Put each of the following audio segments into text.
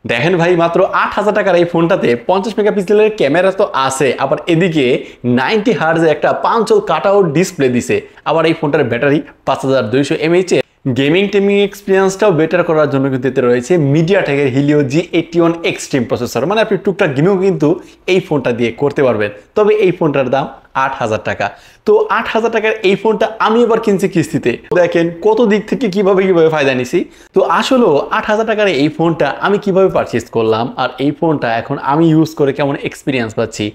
দেখেন ভাই, মাত্র 8,000 টাকার এই ফোনটাতে 50 মেগাপিক্সেলের ক্যামেরা তো আছে, আবার এদিকে 90 হার্জ একটা পাঁচল কাট আউট ডিসপ্লে দিছে। আবার এই ফোনটার ব্যাটারি 5200 এমএইচ। গেমিং টেমিং এক্সপিরিয়েন্সটাও বেটার করার জন্য কিন্তু এতে রয়েছে মিডিয়াটেকের হিলিও G81 এক্সট্রিম প্রসেসর। মানে আপনি টুকটাক গেমিংও কিন্তু এই ফোনটা দিয়ে করতে পারবেন। তবে এই ফোনটার দাম 8,000 টাকা। তো 8,000 টাকার এই ফোনটা আমি এবার কিনছি কিস্তিতে। দেখেন কত দিক থেকে কিভাবে ফায়দা নিছি। তো আসলেও 8,000 টাকার এই ফোনটা আমি কিভাবে পারচেজ করলাম, আর এই ফোনটা এখন আমি ইউজ করে কেমন এক্সপিরিয়েন্স পাচ্ছি,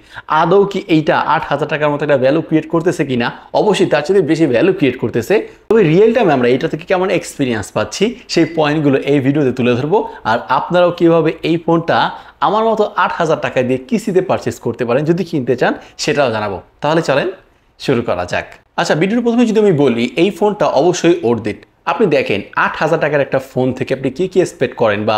আদৌ কি এইটা 8,000 টাকার মতো একটা ভ্যালু ক্রিয়েট করতেছে কিনা, অবশ্যই তার চেয়ে বেশি ভ্যালু ক্রিয়েট করতেছে। তবে রিয়েল টাইমে আমরা এটা থেকে কেমন এক্সপিরিয়েন্স পাচ্ছি সেই পয়েন্টগুলো এই ভিডিওতে তুলে ধরবো। আর আপনারাও কিভাবে এই ফোনটা আমার মতো 8,000 টাকা দিয়ে কিস্তিতে পারচেস করতে পারেন যদি কিনতে চান, সেটাও জানাবো। তাহলে চলেন শুরু করা যাক। আচ্ছা, ভিডিওর প্রথমে যদি আমি বলি, এই ফোনটা অবশ্যই ওর্থ ইট। আপনি দেখেন 8,000 টাকার একটা ফোন থেকে আপনি কি কি এক্সপেক্ট করেন, বা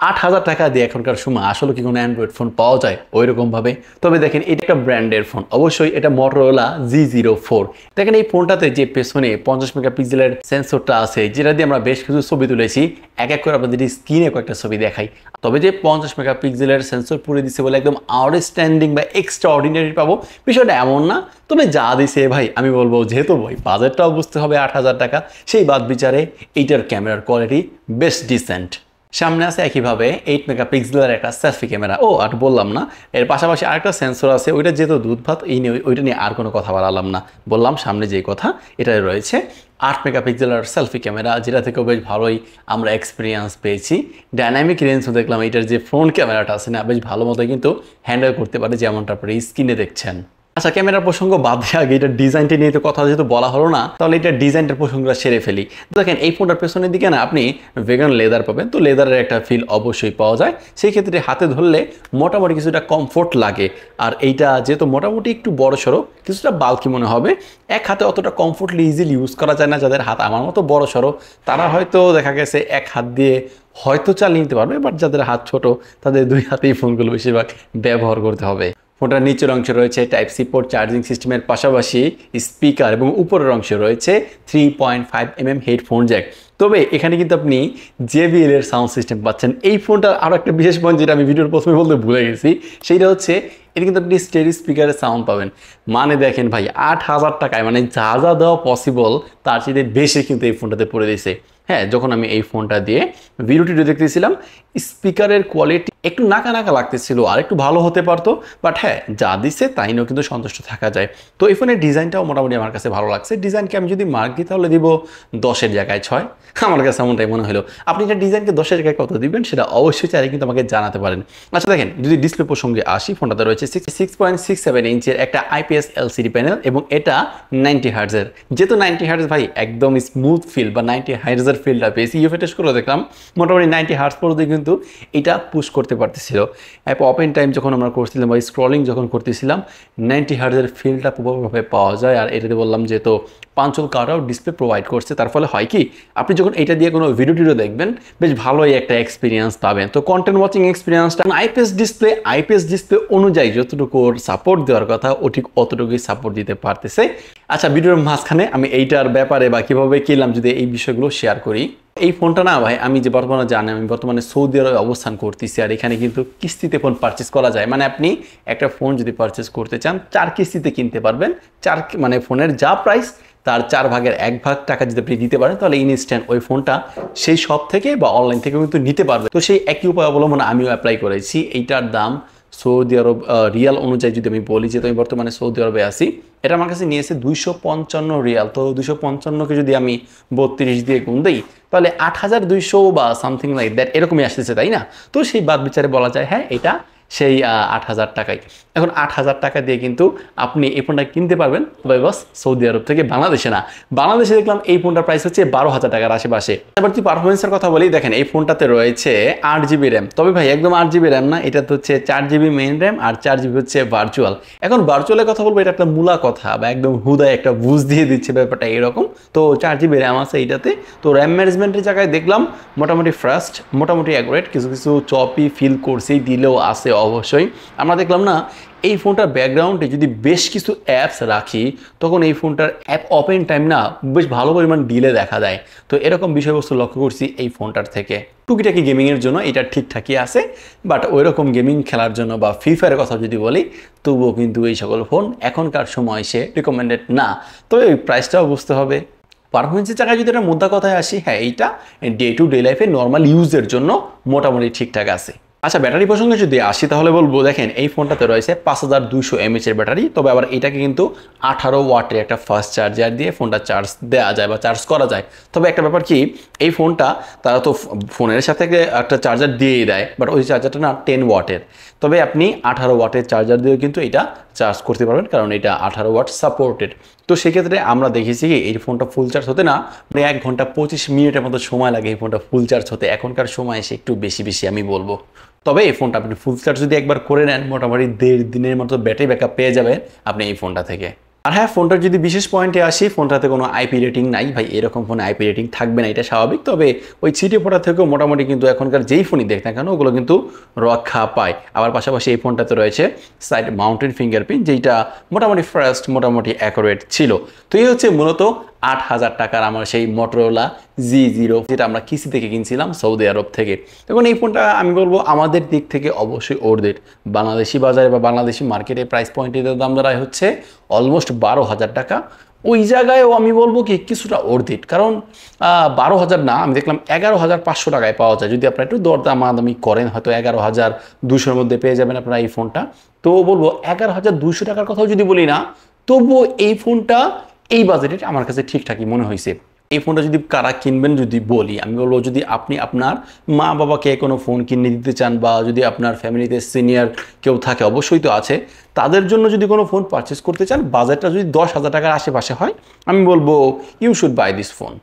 8,000 টাকা দিয়ে এখনকার সময় আসলে কি কোনো অ্যান্ড্রয়েড ফোন পাওয়া যায় ওই রকমভাবে? তবে দেখেন এটা একটা ব্র্যান্ডের ফোন, অবশ্যই এটা Motorola G04। দেখেন এই ফোনটাতে যে পেছনে 50 মেগাপিক্সেলের সেন্সরটা আছে, যেটা দিয়ে আমরা বেশ কিছু ছবি তুলেছি, এক এক করে আপনাদের স্ক্রিনে কয়েকটা ছবি দেখাই। তবে যে 50 মেগাপিক্সেলের সেন্সর পুরে দিছে বলে একদম আউটস্ট্যান্ডিং বা এক্সট্রা অর্ডিনারি পাবো, বিষয়টা এমন না। তবে যা দিছে ভাই, আমি বলবো যেহেতু ভাই বাজেটটাও বুঝতে হবে 8,000 টাকা, সেই বাদ বিচারে এইটার ক্যামেরার কোয়ালিটি বেশ ডিসেন্ট। সামনে আছে একইভাবে 8 মেগাপিক্সেলের একটা সেলফি ক্যামেরা। ও আর বললাম না, এর পাশাপাশি আরেকটা সেন্সর আছে, ওইটা যেহেতু দুধ ভাত, এই নিয়ে ওইটা নিয়ে আর কোনো কথা বলালাম না। বললাম সামনে যে কথা, এটা রয়েছে 8 মেগাপিক্সেলের সেলফি ক্যামেরা, যেটা থেকেও বেশ ভালোই আমরা এক্সপিরিয়েন্স পেয়েছি। ডাইনামিক রেঞ্জও দেখলাম এটার যে ফ্রন্ট ক্যামেরাটা আছে না, বেশ ভালো মতো কিন্তু হ্যান্ডেল করতে পারে, যেমনটা আপনি স্ক্রিনে দেখছেন। আচ্ছা, ক্যামেরার প্রসঙ্গ বাদ দিয়ে আগে এটার ডিজাইনটা নিয়ে তো কথা যেহেতু বলা হলো না, তাহলে এটার ডিজাইনটার প্রসঙ্গটা সেরে ফেলি। দেখেন এই ফোনটার পেছনের দিকে না আপনি ভেগান লেদার পাবেন, তো লেদারের একটা ফিল অবশ্যই পাওয়া যায়। সেই ক্ষেত্রে হাতে ধরলে মোটামুটি কিছুটা কমফোর্ট লাগে। আর এইটা যেহেতু মোটামুটি একটু বড় সড়ো, কিছুটা বাল্কি মনে হবে। এক হাতে অতটা কমফোর্টলি ইজিলি ইউজ করা যায় না। যাদের হাত আমার মতো বড় সড়ো, তারা হয়তো দেখা গেছে এক হাত দিয়ে হয়তো চালিয়ে নিতে পারবে, বাট যাদের হাত ছোট তাদের দুই হাতেই ফোনগুলো বেশিরভাগ ব্যবহার করতে হবে। ফোনটার নিচের অংশে রয়েছে টাইপ-সি পোর্ট, চার্জিং সিস্টেমের পাশাপাশি স্পিকার, এবং উপরের অংশে রয়েছে 3.5mm হেডফোন জ্যাক। তবে এখানে কিন্তু আপনি JBL এর সাউন্ড সিস্টেম পাচ্ছেন। এই ফোনটার আরও একটা বিশেষ পয়েন্ট যেটা আমি ভিডিওর প্রথমে বলতে ভুলে গেছি, সেইটা হচ্ছে এটা কিন্তু আপনি স্টেরিও স্পিকারের সাউন্ড পাবেন। মানে দেখেন ভাই, 8,000 টাকায় মানে যা যা দেওয়া পসিবল তার চেয়ে বেশি কিন্তু এই ফোনটাতে পড়ে দিয়েছে। হ্যাঁ, যখন আমি এই ফোনটা দিয়ে ভিডিওটি দেখতেছিলাম, স্পিকারের কোয়ালিটি একটু নাকা নাকা লাগতেছিল, আর একটু ভালো হতে পারতো, বাট হ্যাঁ যা দিছে তাই নিয়েও কিন্তু সন্তুষ্ট থাকা যায়। তো এই ফোনের ডিজাইনটাও মোটামুটি আমার কাছে ভালো লাগছে। ডিজাইনকে আমি যদি মার্ক দিই তাহলে দিব 10-এর জায়গায় 6, আমার কাছে এমনটাই মনে হলো। আপনি এটা ডিজাইনকে 10-এর জায়গায় কত দিবেন সেটা অবশ্যই চাইলে কিন্তু আমাকে জানাতে পারেন। আচ্ছা দেখেন, যদি ডিসপ্লে প্রসঙ্গে আসি, ফোনটাতে রয়েছে 6.67 ইঞ্চের একটা IPS LCD প্যানেল, এবং এটা 90 হার্টজের। যেহেতু 90 হার্টজ ভাই একদম স্মুথ ফিল বা 90 হার্টজের ফিলটা পেয়েছি। ইউএফএ টেস্ট করে দেখলাম মোটামুটি 90 হার্টজ পর্যন্ত কিন্তু এটা পুশ করতে পারতেছিল। অ্যাপ ওপেন টাইম যখন আমরা করছিলাম বা স্ক্রলিং যখন করতেছিলাম, 90 হার্টজের ফিলটা পুরোপুরিভাবে পাওয়া যায়। আর এটাতে বললাম যেহেতু পাঁচল কাট আউট ডিসপ্লে প্রোভাইড করছে, তার ফলে হয় কি, আপনি যখন এটা দিয়ে কোনো ভিডিও দেখবেন বেশ ভালোই একটা এক্সপিরিয়েন্স পাবেন। তো কন্টেন্ট ওয়াচিং এক্সপিরিয়েন্সটা আইপিএস ডিসপ্লে অনুযায়ী যতটুকু সাপোর্ট দেওয়ার কথা ও ঠিক অতটুকুই সাপোর্ট দিতে পারতেছে। আচ্ছা, ভিডিওর মাঝখানে আমি এইটার ব্যাপারে বা কীভাবে কিনলাম যদি এই বিষয়গুলো শেয়ার করি। এই ফোনটা না ভাই, আমি যে বর্তমানে জানি, আমি বর্তমানে সৌদি আরবে অবস্থান করতেছি, আর এখানে কিন্তু কিস্তিতে ফোন পারচেস করা যায়। মানে আপনি একটা ফোন যদি পারচেস করতে চান 4 কিস্তিতে কিনতে পারবেন। মানে ফোনের যা প্রাইস তার 4 ভাগের 1 ভাগ টাকা যদি আপনি দিতে পারেন, তাহলে ইনস্ট্যান্ট ওই ফোনটা সেই শপ থেকে বা অনলাইন থেকে কিন্তু নিতে পারবে। তো সেই একই উপায় অবলম্বনে আমিও অ্যাপ্লাই করেছি। এইটার দাম সৌদি আরব রিয়াল অনুযায়ী যদি আমি বলি, যে আমি বর্তমানে সৌদি আরবে আছি, এটা আমার কাছে নিয়েছে 255 রিয়াল। তো 255কে যদি আমি 32 দিয়ে গুণ দিই, তাহলে 8,200 বা সামথিং লাইক দ্যাট এরকমই আসতেছে, তাই না? তো সেই বাদ বিচারে বলা যায় হ্যাঁ এটা সেই 8,000 টাকায়। এখন 8,000 টাকা দিয়ে কিন্তু আপনি এই ফোনটা কিনতে পারবেন, তবে বাস সৌদি আরব থেকে, বাংলাদেশে না। বাংলাদেশে দেখলাম এই ফোনটার প্রাইস হচ্ছে 12,000 টাকার আশেপাশে। এবার যদি পারফরমেন্সের কথা বলি, দেখেন এই ফোনটাতে রয়েছে 8GB র্যাম। তবে ভাই একদম 8GB র্যাম না, এটা তো হচ্ছে 4GB মেইন র্যাম আর 4GB হচ্ছে ভার্চুয়াল। এখন ভার্চুয়ালের কথা বলবো, এটা একটা মূলা কথা বা একদম হুদায় একটা বুঝ দিয়ে দিচ্ছে ব্যাপারটা এরকম। তো 4GB র্যাম আছে এইটাতে। তো র্যাম ম্যানেজমেন্টের জায়গায় দেখলাম মোটামুটি ফাস্ট, মোটামুটি অ্যাকুরেট, কিছু কিছু চপি ফিল করছেই দিলেও আছে অবশ্যই আমরা দেখলাম না এই ফোনটার ব্যাকগ্রাউন্ডে যদি বেশ কিছু অ্যাপস রাখি তখন এই ফোনটার অ্যাপ ওপেন টাইম না বেশ ভালো পরিমাণ ডিলে দেখা দেয়। তো এরকম বিষয়বস্তু লক্ষ্য করছি এই ফোনটার থেকে। টুকিটাকি গেমিংয়ের জন্য এটা ঠিকঠাকই আছে, বাট ওই রকম গেমিং খেলার জন্য বা ফ্রি ফায়ারের কথা যদি বলি তবুও কিন্তু এই সকল ফোন এখনকার সময় সে রিকমেন্ডেড না। তবে ওই প্রাইসটাও বুঝতে হবে। পারফরমেন্সের জায়গায় যদি এটা মুদ্রা কথায় আসি, হ্যাঁ এইটা ডে টু ডে লাইফে নর্মাল ইউজের জন্য মোটামুটি ঠিকঠাক আছে। আচ্ছা, ব্যাটারি প্রসঙ্গে যদি আসি তাহলে বলবো দেখেন এই ফোনটাতে রয়েছে 5200 mAh এর ব্যাটারি। তবে আবার এটাকে কিন্তু 18 ওয়াটের একটা ফাস্ট চার্জার দিয়ে ফোনটা চার্জ দেওয়া যায় বা চার্জ করা যায়। তবে একটা ব্যাপার কি, এই ফোনটা তারা তো ফোনের সাথে একটা চার্জার দিয়েই দেয়, বাট ওই চার্জারটা না 10 ওয়াটের। তবে আপনি 18 ওয়াটের চার্জার দিয়েও কিন্তু এটা চার্জ করতে পারবেন, কারণ এটা 18 ওয়াট সাপোর্টেড। তো সেক্ষেত্রে আমরা দেখেছি কি এই ফোনটা ফুল চার্জ হতে না 1 ঘন্টা 25 মিনিটের মতো সময় লাগে এই ফোনটা ফুল চার্জ হতে। এখনকার সময় এসে একটু বেশি আমি বলবো। তবে এই ফোনটা আপনি ফুল চার্জ যদি একবার করে নেন মোটামুটি 1.5 দিনের মতো ব্যাটারি ব্যাকআপ পেয়ে যাবেন আপনি এই ফোনটা থেকে। আর হ্যাঁ, ফোনটার যদি বিশেষ পয়েন্টে আসি, ফোনটাতে কোনো আইপি রেটিং নাই ভাই, এরকম ফোনে আইপি রেটিং থাকবে না, এটা স্বাভাবিক। তবে ওই ছিটে ফোটা থেকেও মোটামুটি কিন্তু এখনকার যেই ফোনই দেখ না কেন ওগুলো কিন্তু রক্ষা পায়। আবার পাশাপাশি এই ফোনটাতে রয়েছে সাইড মাউন্টেড ফিঙ্গারপ্রিন্ট, যেটা মোটামুটি ফাস্ট, মোটামুটি অ্যাকুরেট ছিল। তো এই হচ্ছে মূলত 8000 টাকার আমার সেই মটোরোলা G0, যেটা আমরা কিসি থেকে কিনছিলাম সৌদি আরব থেকে। এখন এই ফোনটা আমি বলবো আমাদের দিক থেকে অবশ্যই ওর্থ। বাংলাদেশি বাজারে বা বাংলাদেশি মার্কেটে প্রাইস পয়েন্টের দাম দাঁড়ায় হচ্ছে অলমোস্ট 12,000 টাকা। ওই জায়গায়ও আমি বলবো কি কিছুটা ওর্থ, কারণ 12,000 না, আমি দেখলাম 11,500 টাকায় পাওয়া যায়। যদি আপনারা একটু দরদামাদামি করেন হয়তো 11,200-র মধ্যে পেয়ে যাবেন আপনারা এই ফোনটা। তো বলবো 11,200 টাকার কথাও যদি বলি না, তবুও এই ফোনটা এই বাজেটে আমার কাছে ঠিকঠাকই মনে হয়েছে। এই ফোনটা যদি কারা কিনবেন যদি বলি, আমি বলবো যদি আপনি আপনার মা বাবাকে কোনো ফোন কিনে দিতে চান বা যদি আপনার ফ্যামিলিতে সিনিয়র কেউ থাকে, অবশ্যই তো আছে, তাদের জন্য যদি কোনো ফোন পারচেস করতে চান, বাজেটটা যদি 10,000 টাকার আশেপাশে হয়, আমি বলবো you should buy this phone.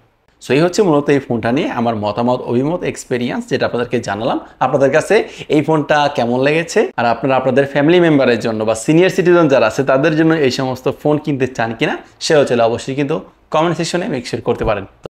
So এই হচ্ছে মূলত এই ফোনটা নিয়ে আমার মতামত, অভিমত, এক্সপিরিয়েন্স, যেটা আপনাদেরকে জানালাম। আপনাদের কাছে এই ফোনটা কেমন লেগেছে, আর আপনারা আপনাদের ফ্যামিলি মেম্বারের জন্য বা সিনিয়র সিটিজেন যারা আছে তাদের জন্য এই সমস্ত ফোন কিনতে চান কিনা, সেও চলে অবশ্যই কিন্তু কমেন্ট সেকশনে মেক শিওর করতে পারেন।